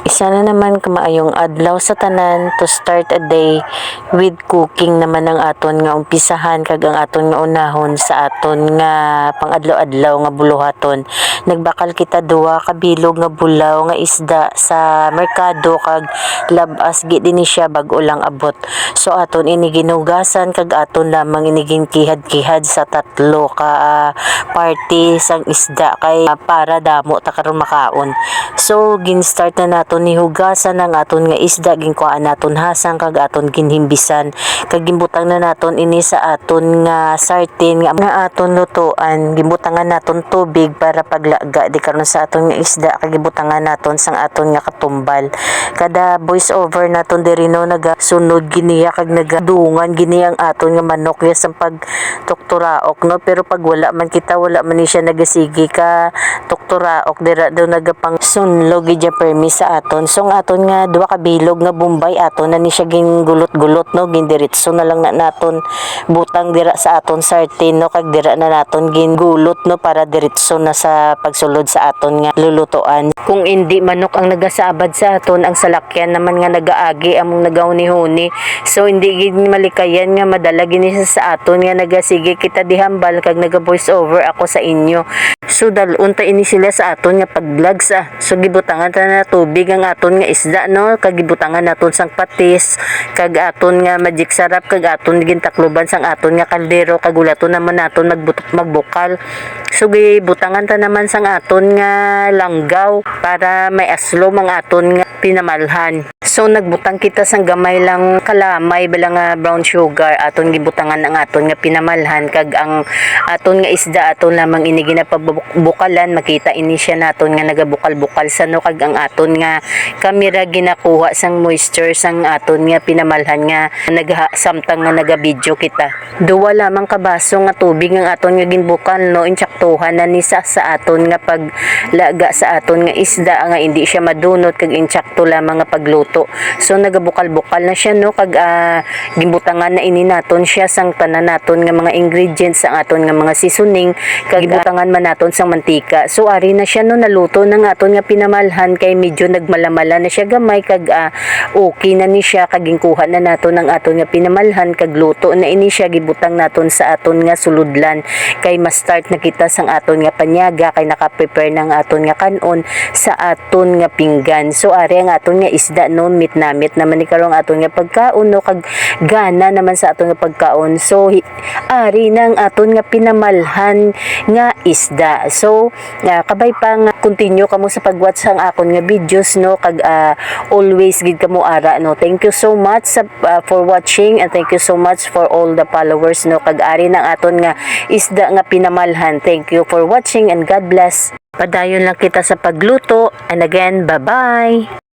Isa na naman kamaayong adlaw sa tanan to start a day with cooking naman ang aton nga umpisahan kag ang aton nga unahon sa aton nga pangadlaw-adlaw nga buluhaton. Nagbakal kita duwa ka bilog nga bulaw nga isda sa merkado kag labas gid dinhi siya bag-o lang abot. So aton ini ginugasan kag aton lamang ini ginkihad-kihad sa tatlo ka party sang isda kay para damo ta karon makaon. So gin-start na naton ni hugasan ang aton nga isda, ginkuhaan naton hasang kag aton ginhimbisan kag gimbutang na naton ini sa aton nga sarten nga aton lutuan. Gimbutangan naton tubig para paglaga di karon sa aton nga isda kag gibutangan naton sang aton nga katumbal. Kada voice over naton diri no nagasunod giniya kag nagadungan gini ang aton nga manok ya sang pagtukturaok no, pero pag wala man kita wala man ni siya nagasigi ka tukturaok dira daw nagapang sunlog gid permis sa aton. So ang aton nga duha ka bilog nga bombay aton na ni siya gingulot-gulot no, gindiretso na lang na naton butang dira sa aton sarten no, kag dira na naton gingulot no para diretso na sa pagsulod sa aton nga lulutuan. Kung hindi manok ang nagasabad sa aton, ang salakyan naman nga nagaagi among nagahuni-huni. So hindi gid malikayan nga madala gini sa aton nga nagasige kita dihambal kag naga voice over ako sa inyo. So dalunta ini sila sa aton nga pag-vlogs so gibutangan ta na tubig ang aton nga isda no, kag gibutangan naton sang patis kag aton nga magic sarap kag aton gintakloban sang aton nga kaldero kag ulaton naman naton magbukal. So gibutangan ta naman sang aton nga langgaw para may aslom ang aton nga pinamalhan. So nagbutang kita sang gamay lang kalamay bala nga brown sugar aton gibutangan ang aton nga pinamalhan kag ang aton nga isda aton lamang ini ginapabukalan. Makita ini siya naton nga nagabukal-bukal sa no, kag ang aton nga kamera ginakuha sang moisture sang aton nga pinamalhan nga samtang nga naga-video kita. Duwa lamang ka baso nga tubig ang aton nga ginbukal no, intsaktuhan na ni sa aton nga paglaga sa aton nga isda nga hindi siya madunot kag intsakto lamang nga pagluto. So nagabukal-bukal na siya no, kag gimbutangan na ini naton siya sang tanan naton nga mga ingredients sang aton nga mga seasoning kag gibutangan man naton sang mantika. So ari na siya no, naluto na nga aton nga pinamalhan kay medyo nagmalamala na siya gamay kag okay na ni siya kag ginkuha na naton ang aton nga pinamalhan kag luto na ini siya gibutang naton sa aton nga suludlan kay ma-start na kita sang aton nga panyaga kay naka-prepare ng aton nga kanon sa aton nga pinggan. So ari ang aton nga isda no, meat naman ni karong aton nga pagkaon no, kag gana naman sa aton nga pagkaon. So ari nang aton nga pinamalhan nga isda. So kabay pang continue kamo sa pag-watch sang akon nga videos no, kag always gid kamo ara no. Thank you so much for watching and thank you so much for all the followers no, kag ari nang aton nga isda nga pinamalhan. Thank you for watching and God bless. Padayon lang kita sa pagluto and again bye bye.